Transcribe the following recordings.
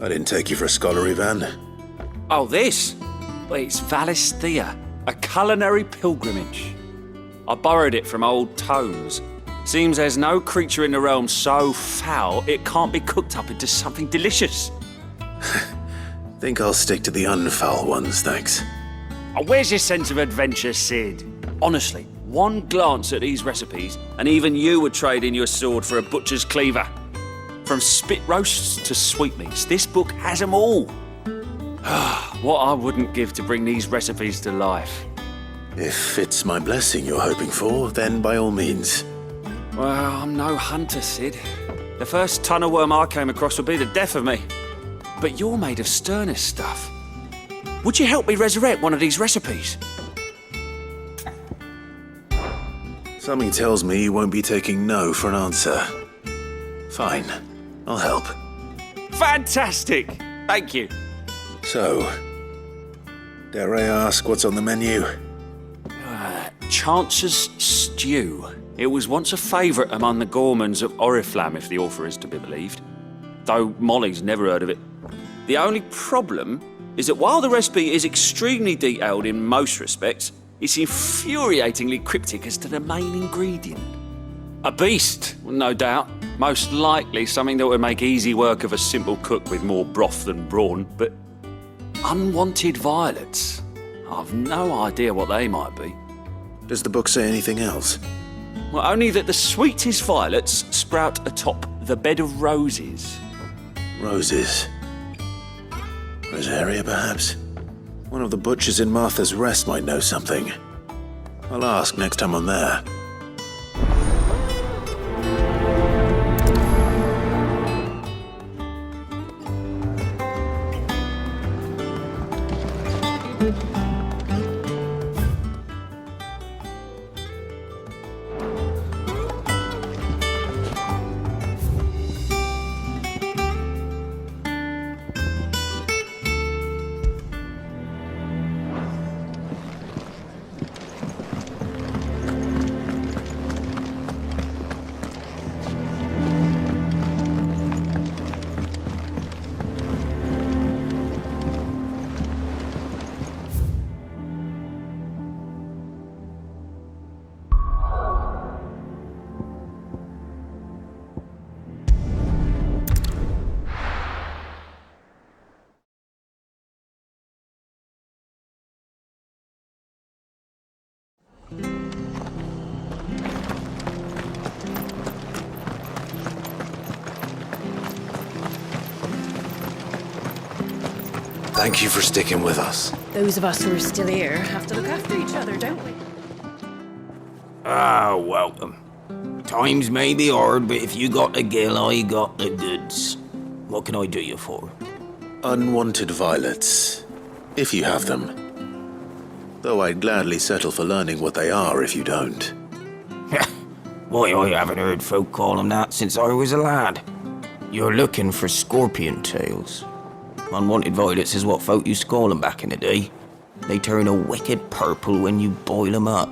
I didn't take you for a scholarly van. Oh, this? Well, it's Valisthea, a culinary pilgrimage. I borrowed it from old tomes. Seems there's no creature in the realm so foul it can't be cooked up into something delicious. Think I'll stick to the unfoul ones, thanks. Oh, where's your sense of adventure, Sid? Honestly, one glance at these recipes, and even you would trade in your sword for a butcher's cleaver. From spit roasts to sweetmeats, this book has them all. What I wouldn't give to bring these recipes to life. If it's my blessing you're hoping for, then by all means. Well, I'm no hunter, Sid. The first tunnel worm I came across would be the death of me. But you're made of sterner stuff. Would you help me resurrect one of these recipes? Something tells me you won't be taking no for an answer. Fine, I'll help. Fantastic! Thank you. So, dare I ask what's on the menu? Chance's Stew. It was once a favourite among the gourmands of Oriflamme, if the author is to be believed. Though Molly's never heard of it. The only problem is that while the recipe is extremely detailed in most respects, it's infuriatingly cryptic as to the main ingredient. A beast, no doubt. Most likely something that would make easy work of a simple cook with more broth than brawn, but unwanted violets. I've no idea what they might be. Does the book say anything else? Well, only that the sweetest violets sprout atop the bed of roses. Roses. Rosaria, perhaps? One of the butchers in Martha's Rest might know something. I'll ask next time I'm there. Thank you for sticking with us. Those of us who are still here have to look after each other, don't we? Ah, welcome. Times may be hard, but if you got the gill, I got the goods. What can I do you for? Unwanted violets, if you have them. Though I'd gladly settle for learning what they are if you don't. Why, I haven't heard folk call them that since I was a lad. You're looking for scorpion tails. Unwanted violets is what folk used to call them back in the day. They turn a wicked purple when you boil them up,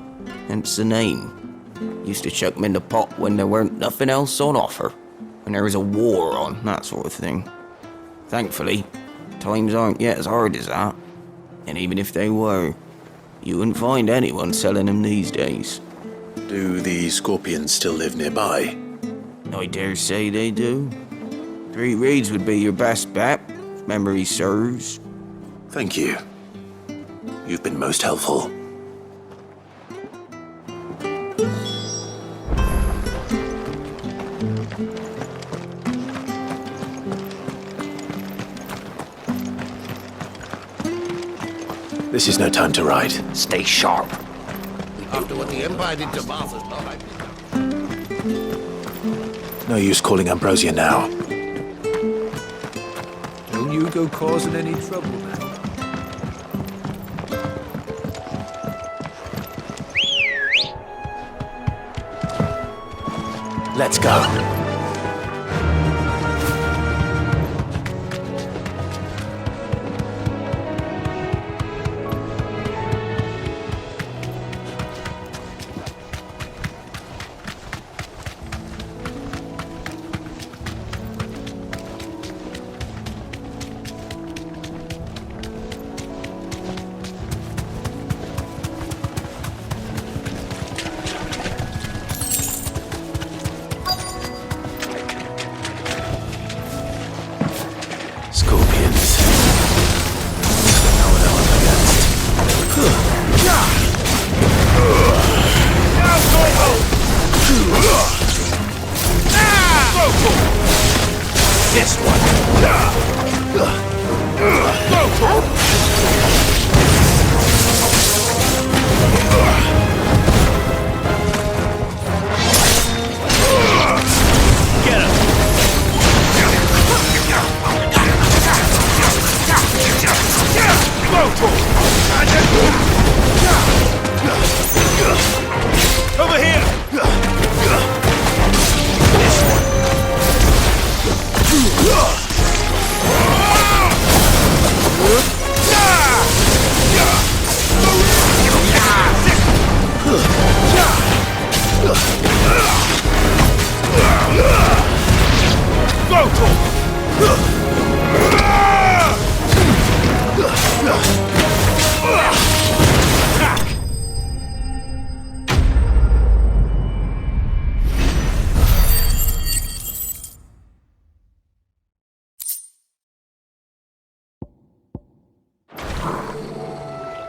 hence the name. Used to chuck them in the pot when there weren't nothing else on offer, when there was a war on, that sort of thing. Thankfully, times aren't yet as hard as that. And even if they were, you wouldn't find anyone selling them these days. Do the scorpions still live nearby? I dare say they do. 3 Reeds would be your best bet, if memory serves. Thank you. You've been most helpful. This is no time to ride. Stay sharp. After what the Empire did to Martha's not. No use calling Ambrosia now. Don't you go causing any trouble now. Let's go. Over here!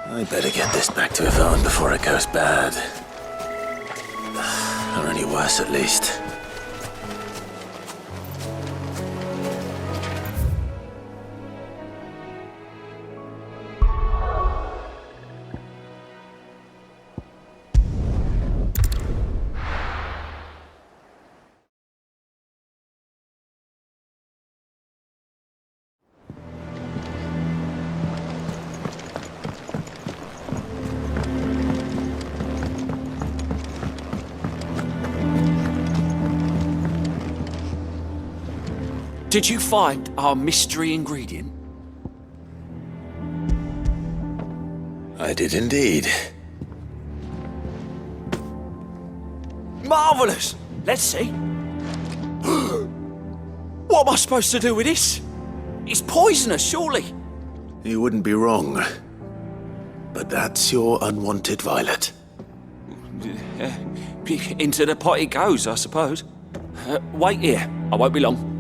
I better get this back to Yvonne before it goes bad. Or any worse, at least. Did you find our mystery ingredient? I did indeed. Marvellous! Let's see. What am I supposed to do with this? It's poisonous, surely. You wouldn't be wrong. But that's your unwanted violet. Into the pot it goes, I suppose. Wait here. I won't be long.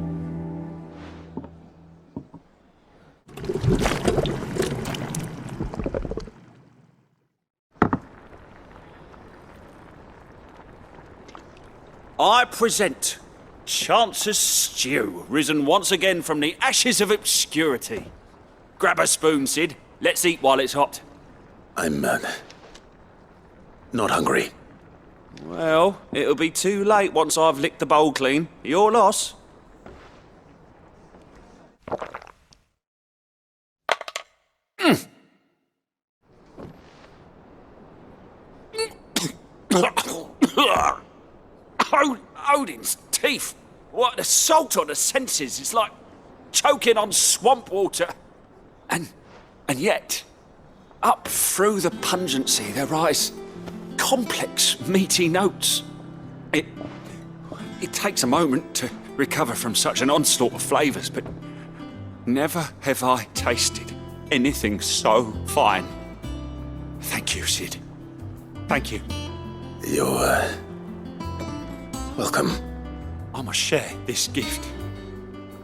I present Chance's Stew, risen once again from the ashes of obscurity. Grab a spoon, Sid. Let's eat while it's hot. I'm, not hungry. Well, it'll be too late once I've licked the bowl clean. Your loss. Odin's teeth. What an assault on the senses. It's like choking on swamp water. And yet, up through the pungency there rise complex, meaty notes. It takes a moment to recover from such an onslaught of flavours, but never have I tasted anything so fine. Thank you, Sid. Thank you. You're, welcome. I must share this gift.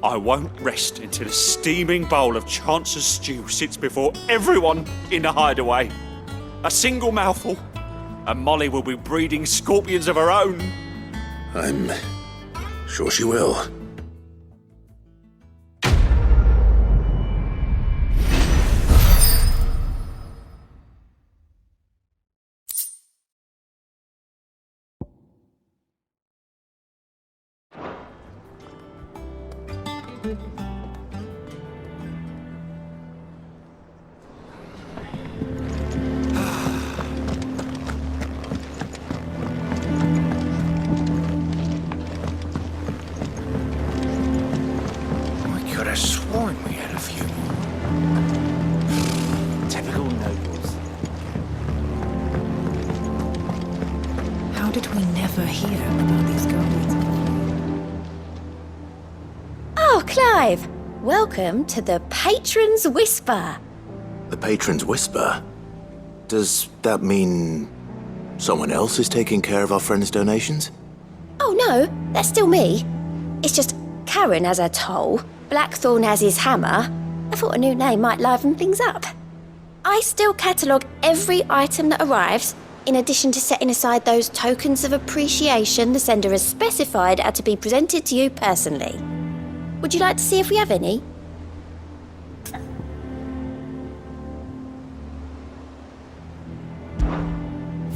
I won't rest until a steaming bowl of Chance's stew sits before everyone in the hideaway. A single mouthful, and Molly will be breeding scorpions of her own. I'm sure she will. Clive, welcome to the Patron's Whisper. The Patron's Whisper? Does that mean someone else is taking care of our friend's donations? Oh no, that's still me. It's just Karen has her toll, Blackthorn has his hammer. I thought a new name might liven things up. I still catalogue every item that arrives, in addition to setting aside those tokens of appreciation the sender has specified are to be presented to you personally. Would you like to see if we have any?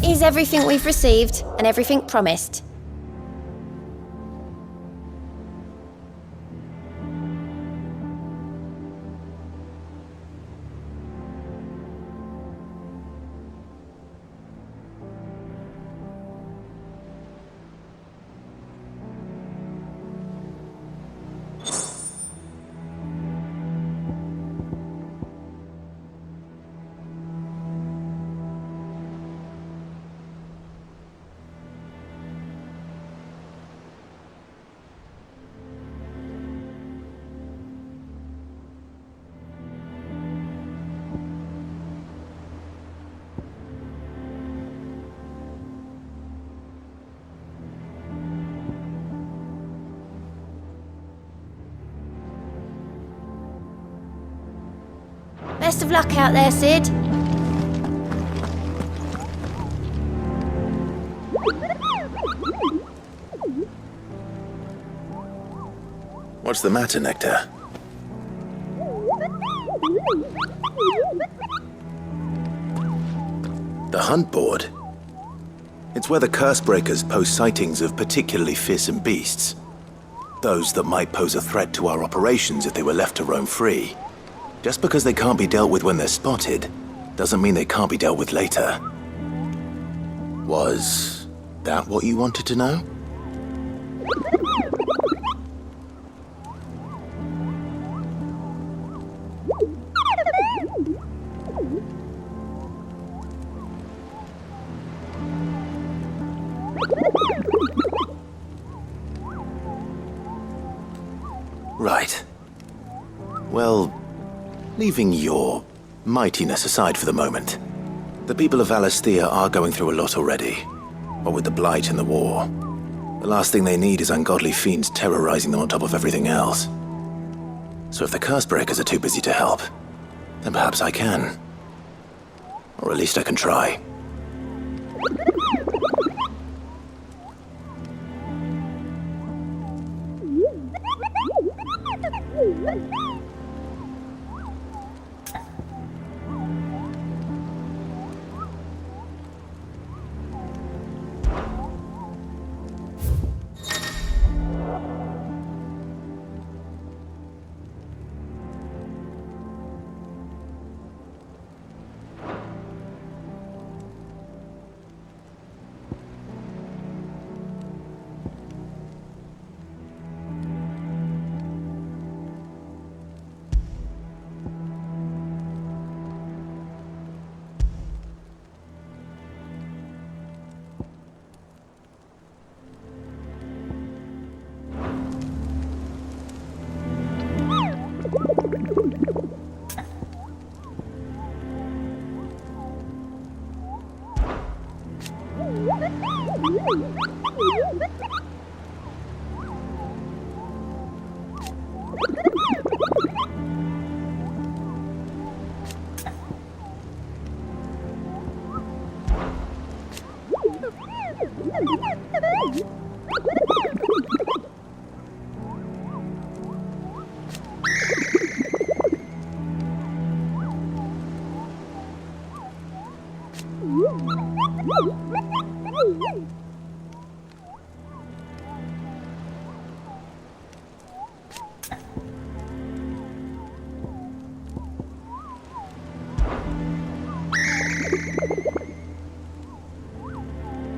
Is everything we've received and everything promised? Best of luck out there, Sid. What's the matter, Nectar? The hunt board? It's where the Cursebreakers post sightings of particularly fearsome beasts. Those that might pose a threat to our operations if they were left to roam free. Just because they can't be dealt with when they're spotted, doesn't mean they can't be dealt with later. Was that what you wanted to know? Right. Well, leaving your mightiness aside for the moment, the people of Valisthea are going through a lot already. What with the Blight and the war. The last thing they need is ungodly fiends terrorizing them on top of everything else. So if the Cursebreakers are too busy to help, then perhaps I can. Or at least I can try.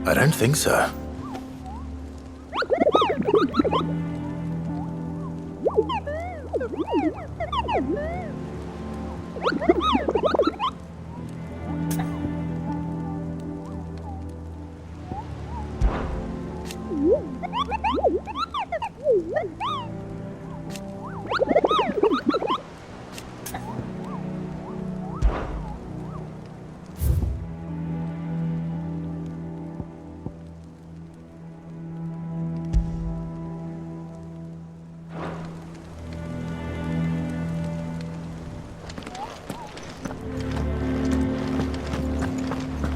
I don't think so.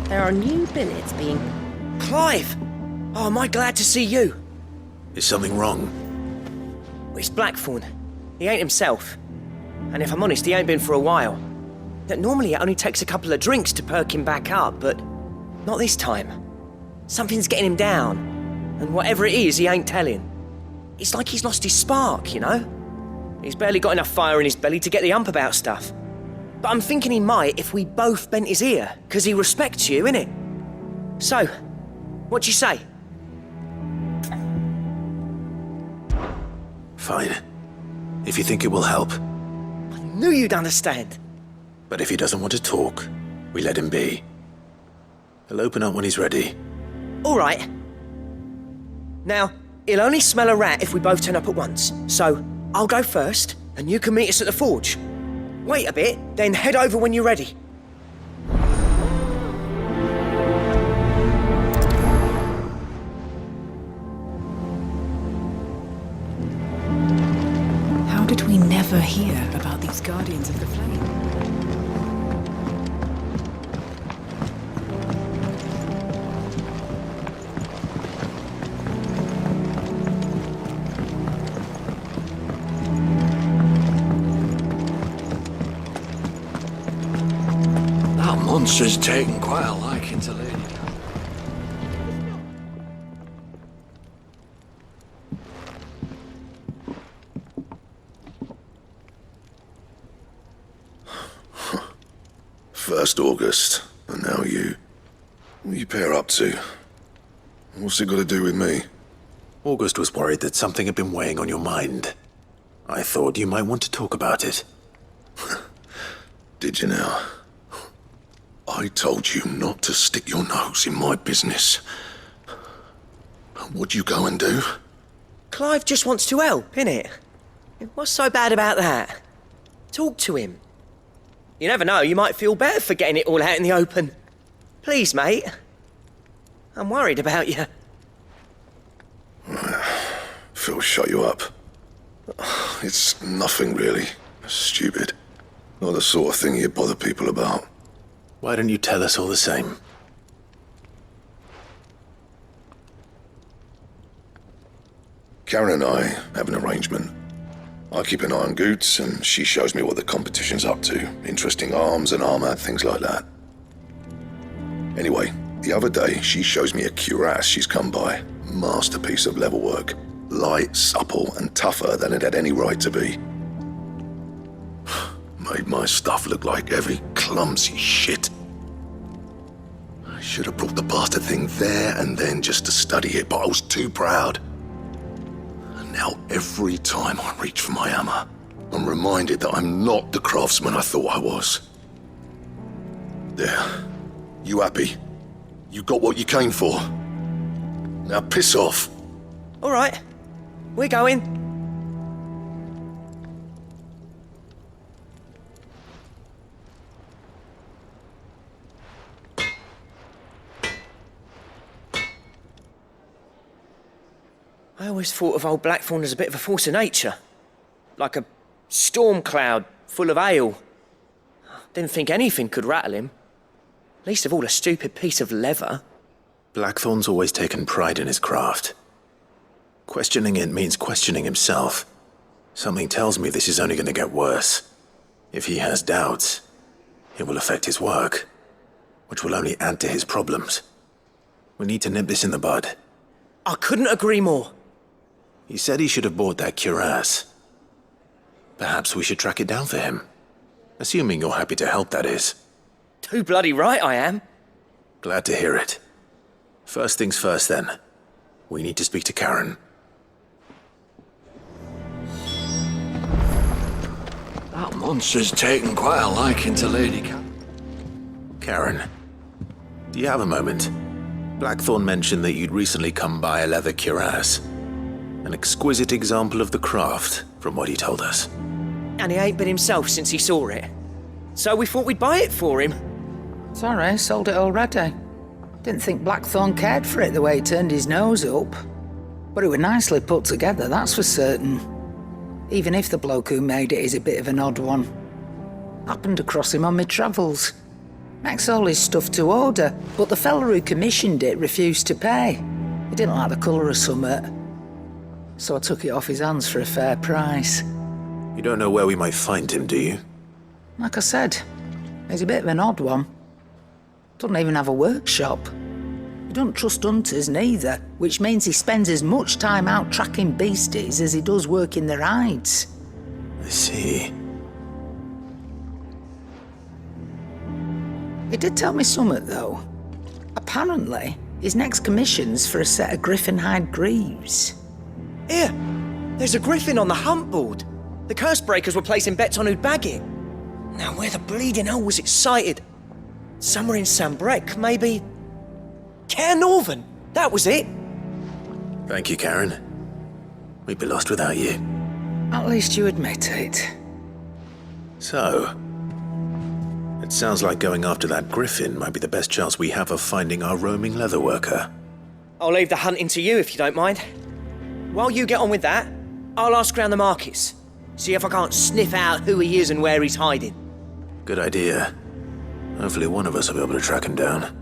There are new billets being... Clive! Oh, am I glad to see you? Is something wrong? It's Blackthorn. He ain't himself. And if I'm honest, he ain't been for a while. Normally it only takes a couple of drinks to perk him back up, but not this time. Something's getting him down. And whatever it is, he ain't telling. It's like he's lost his spark, you know? He's barely got enough fire in his belly to get the ump about stuff. But I'm thinking he might if we both bent his ear, because he respects you, innit? So, what you say? Fine. If you think it will help. I knew you'd understand. But if he doesn't want to talk, we let him be. He'll open up when he's ready. All right. Now, he'll only smell a rat if we both turn up at once. So, I'll go first, and you can meet us at the forge. Wait a bit, then head over when you're ready. How did we never hear about these Guardians of the Flame? monster's taken quite a liking to Lady. First August, and now you. What are you pair up to? What's it got to do with me? August was worried that something had been weighing on your mind. I thought you might want to talk about it. Did you now? I told you not to stick your nose in my business. What'd you go and do? Clive just wants to help, innit? What's so bad about that? Talk to him. You never know, you might feel better for getting it all out in the open. Please, mate. I'm worried about you. Phil shut you up. It's nothing really. Stupid. Not the sort of thing you bother people about. Why don't you tell us all the same? Karen and I have an arrangement. I keep an eye on Goots, and she shows me what the competition's up to. Interesting arms and armor, things like that. Anyway, the other day, she shows me a cuirass she's come by. Masterpiece of level work. Light, supple, and tougher than it had any right to be. Made my stuff look like heavy, clumsy shit. I should have brought the bastard thing there and then just to study it, but I was too proud. And now every time I reach for my hammer, I'm reminded that I'm not the craftsman I thought I was. There. You happy? You got what you came for. Now piss off. All right, we're going. I always thought of old Blackthorn as a bit of a force of nature. Like a storm cloud full of ale. Didn't think anything could rattle him. Least of all a stupid piece of leather. Blackthorn's always taken pride in his craft. Questioning it means questioning himself. Something tells me this is only going to get worse. If he has doubts, it will affect his work, which will only add to his problems. We need to nip this in the bud. I couldn't agree more. He said he should have bought that cuirass. Perhaps we should track it down for him. Assuming you're happy to help, that is. Too bloody right I am. Glad to hear it. First things first, then. We need to speak to Karen. That monster's taken quite a liking to Lady Karen, do you have a moment? Blackthorn mentioned that you'd recently come by a leather cuirass. An exquisite example of the craft, from what he told us. And he ain't been himself since he saw it. So we thought we'd buy it for him. Sorry, sold it already. Didn't think Blackthorn cared for it the way he turned his nose up. But it was nicely put together, that's for certain. Even if the bloke who made it is a bit of an odd one. Happened across him on my travels. Makes all his stuff to order, but the fella who commissioned it refused to pay. He didn't like the colour of summit. So I took it off his hands for a fair price. You don't know where we might find him, do you? Like I said, he's a bit of an odd one. Doesn't even have a workshop. He don't trust hunters neither, which means he spends as much time out tracking beasties as he does working their hides. I see. He did tell me something, though. Apparently, his next commission's for a set of griffin hide greaves. Here, there's a griffin on the hunt board. The curse breakers were placing bets on who'd bag it. Now, where the bleeding hell was it sighted? Somewhere in Sambrec, maybe... Cairnorthern, that was it. Thank you, Karen. We'd be lost without you. At least you admit it. So, it sounds like going after that griffin might be the best chance we have of finding our roaming leatherworker. I'll leave the hunting to you if you don't mind. While you get on with that, I'll ask around the markets. See if I can't sniff out who he is and where he's hiding. Good idea. Hopefully one of us will be able to track him down.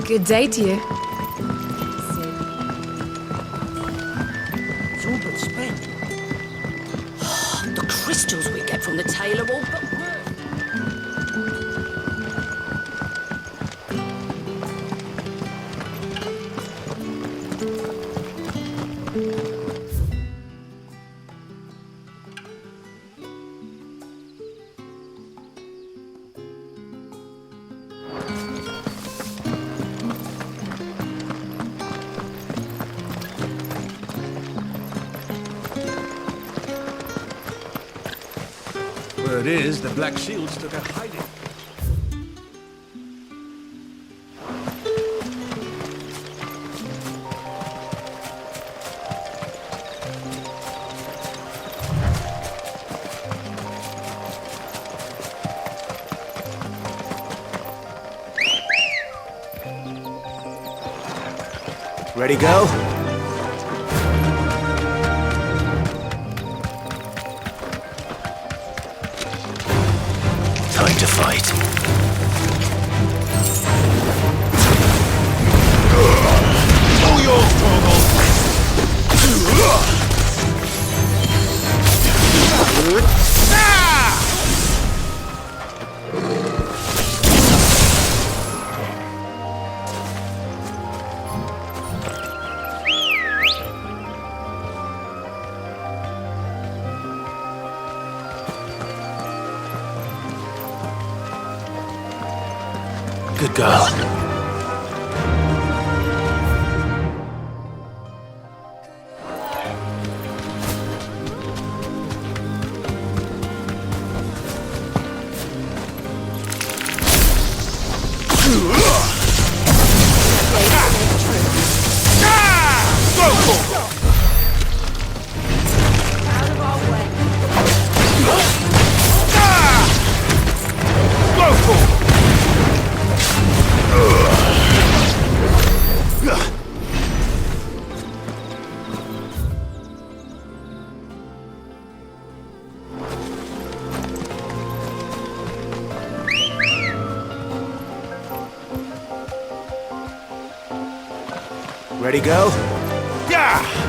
Good day to you. It's all but spent. The crystals we get from the tailor all but worth. Word is, the Black Shields took a hiding. Ready, go? Time to fight. Oh, your struggle! Good girl. Ready, go? Yeah!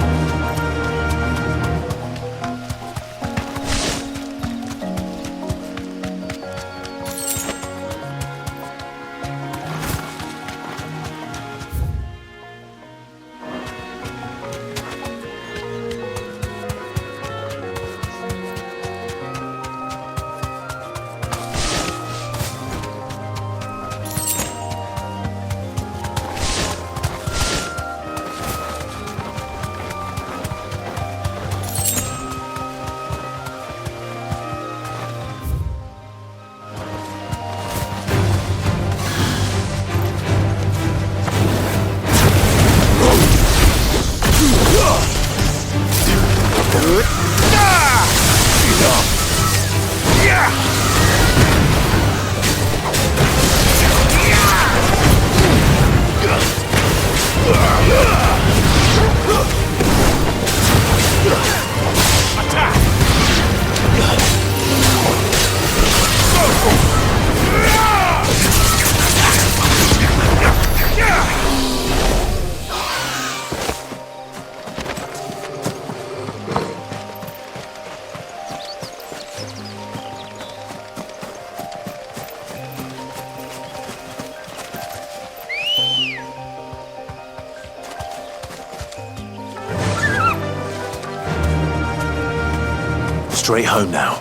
Straight home now.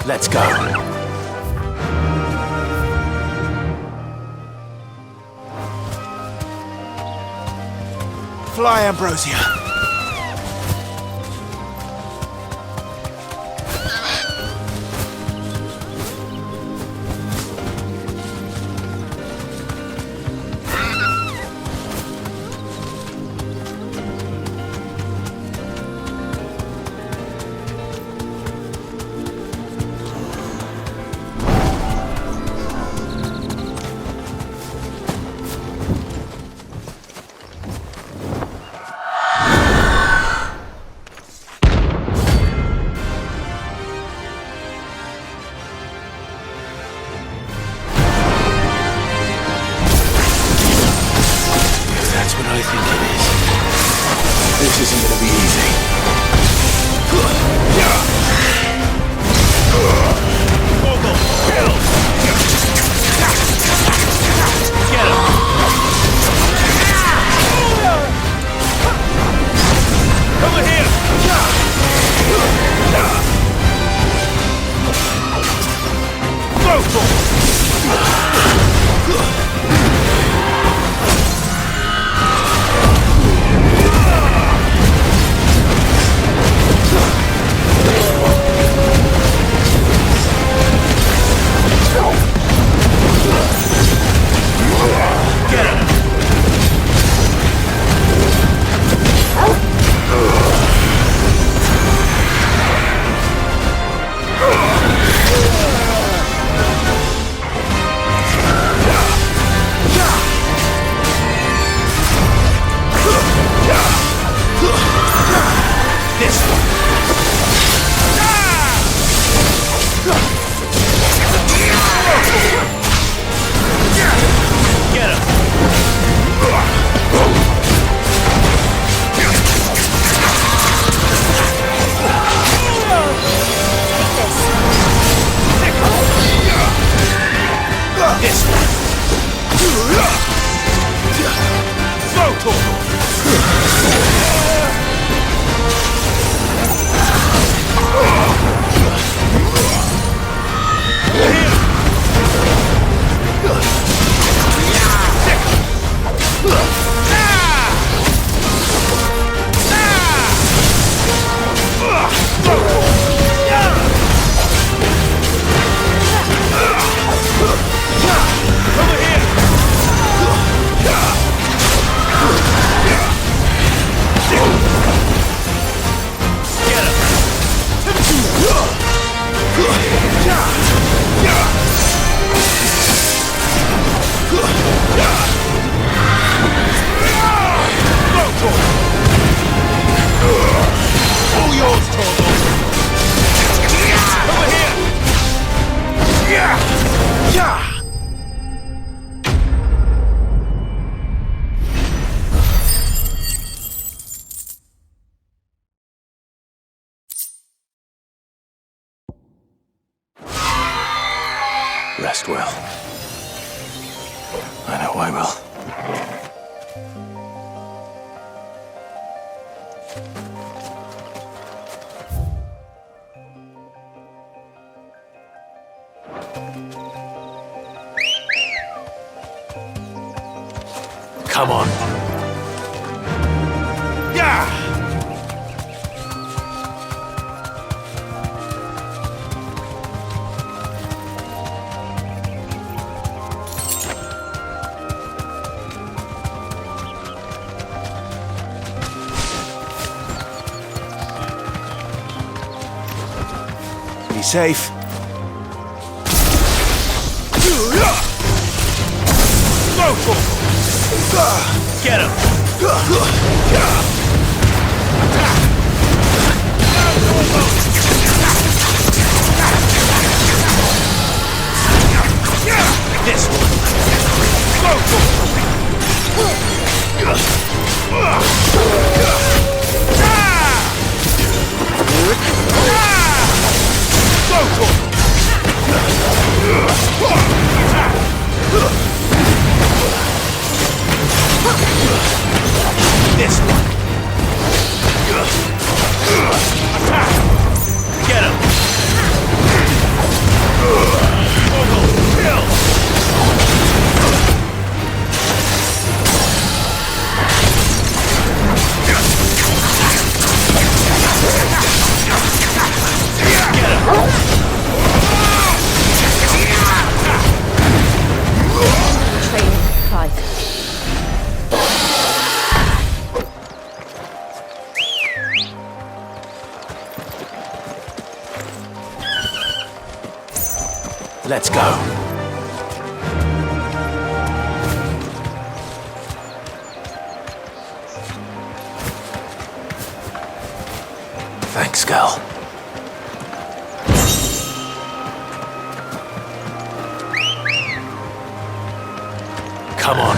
Let's go. Fly, Ambrosia. rest well. I know I will. Come on. Yeah! Be safe. Go for it! Get him! This one! Go for it! Go for it! This one. Attack! Get him! Kill! Train, Clive. Let's go. Thanks, girl. Come on.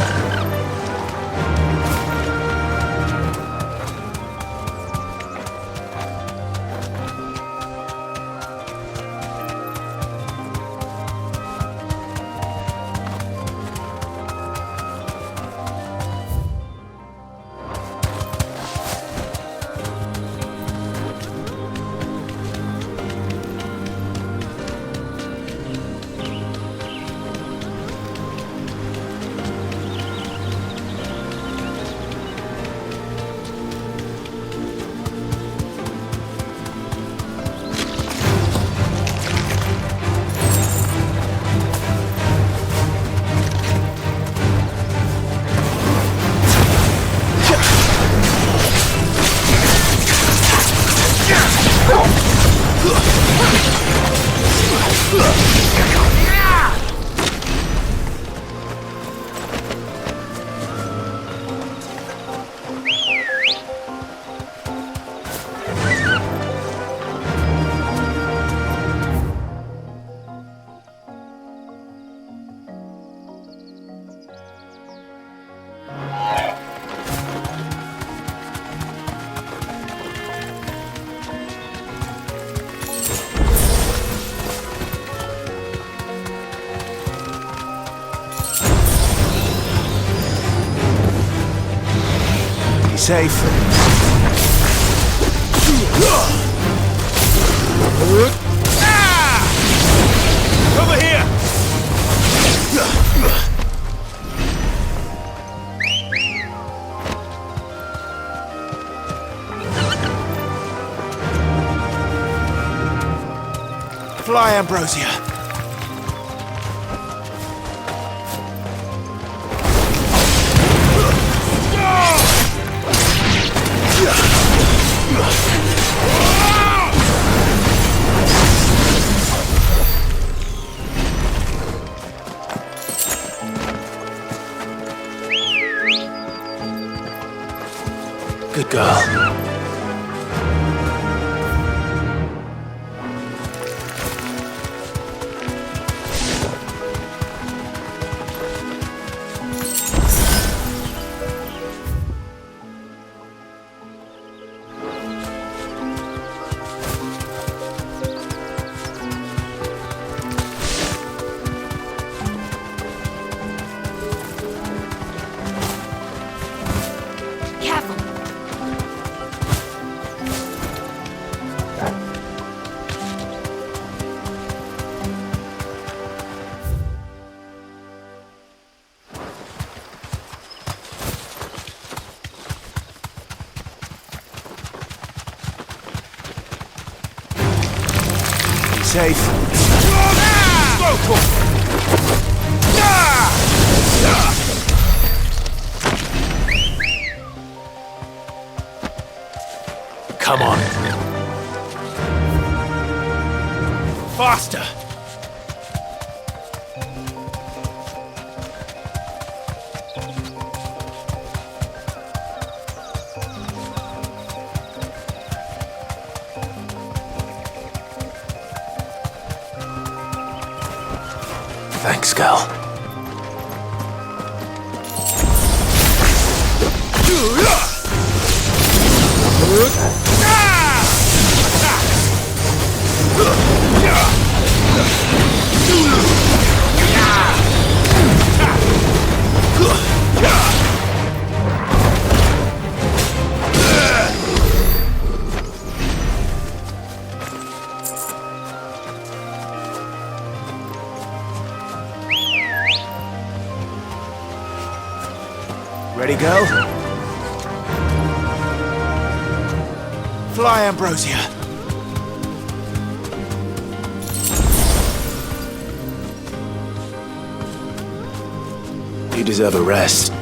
Safe. Over here! Fly, Ambrosia. Good girl. Safe. Come on. Faster. Thanks, girl. Ready, girl? Fly, Ambrosia. You deserve a rest.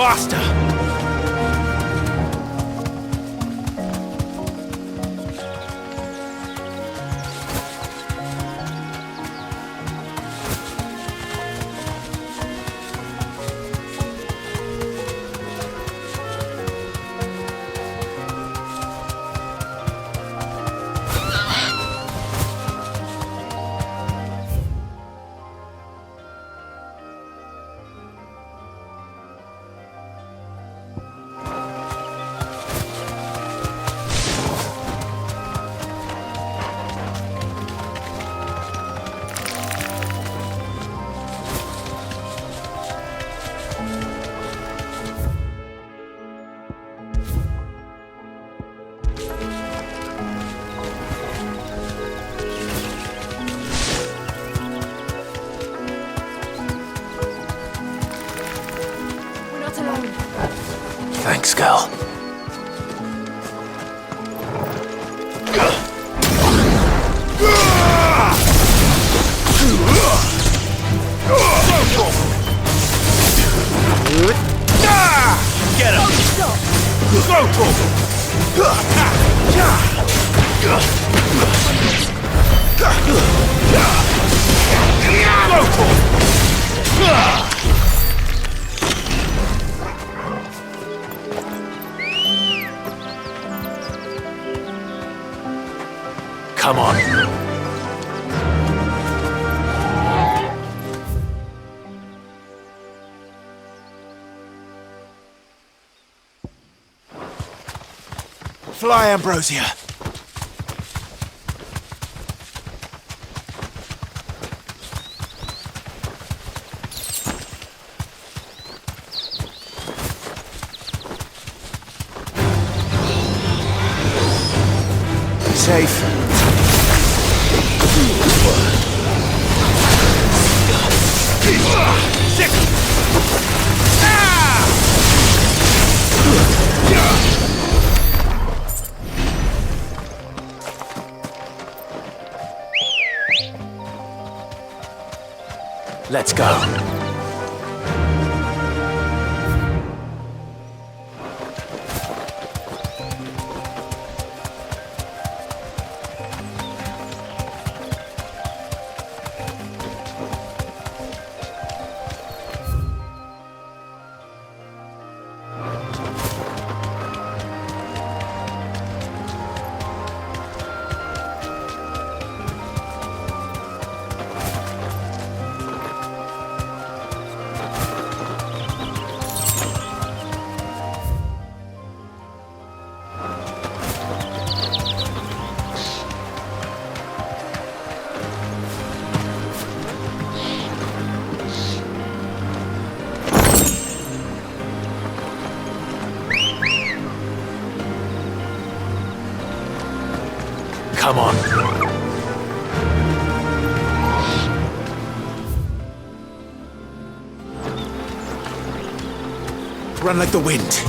Faster! Thanks, girl. Get him! Go for Come on. Fly, Ambrosia. Safe. Let's go. Come on. Run like the wind.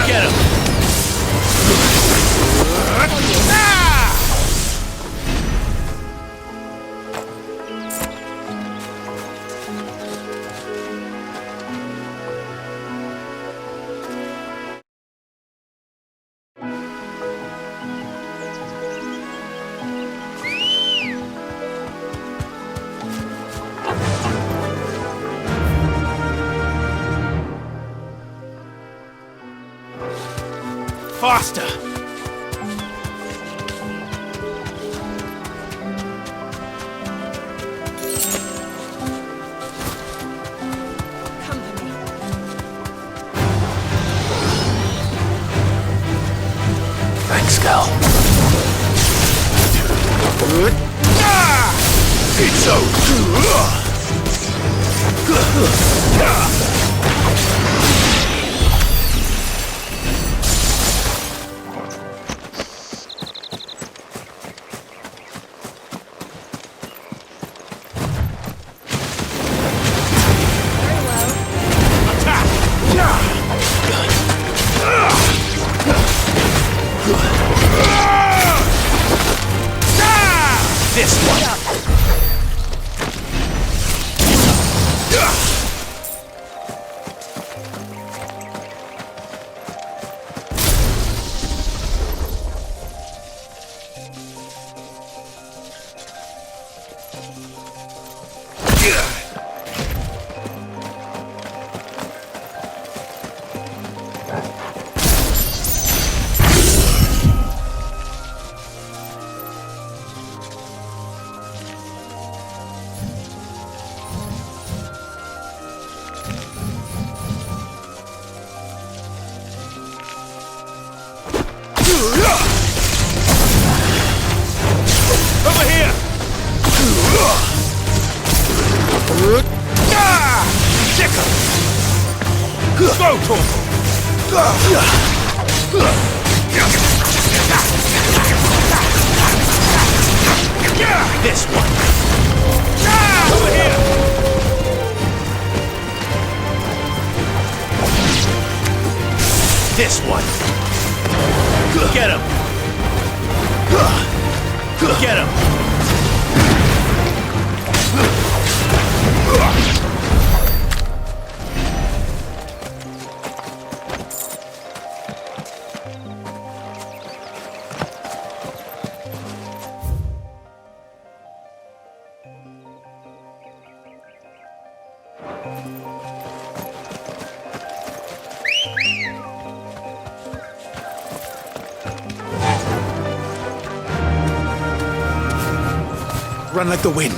Get him! Faster! Thanks, Gal. It's over! This one! Over here! Kick him! Go, Torkel! This one! Over here! This one! Get him! Get him! Run like the wind.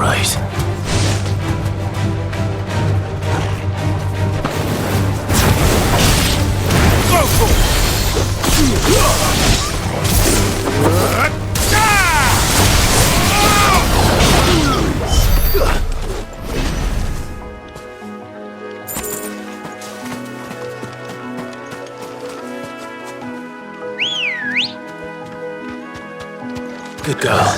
right. Go for it! Good girl.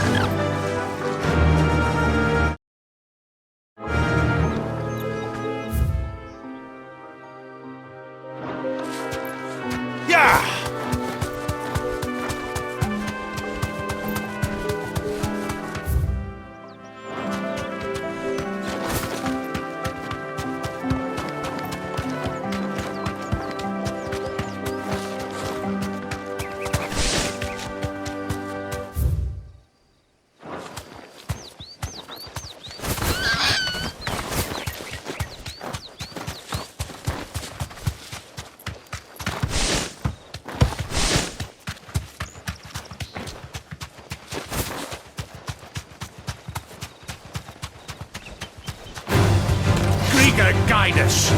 Yeah! Krieger, guide us!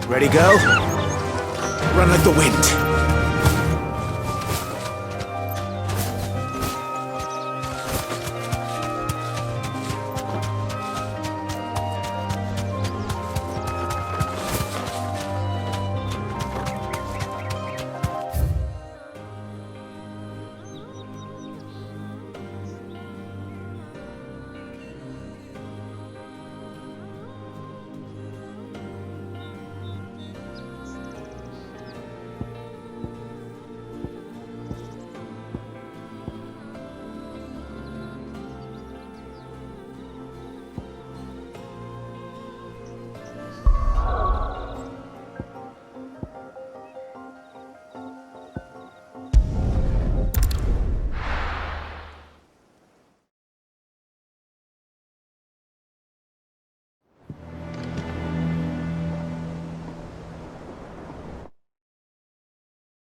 Ready, go? Run like the wind.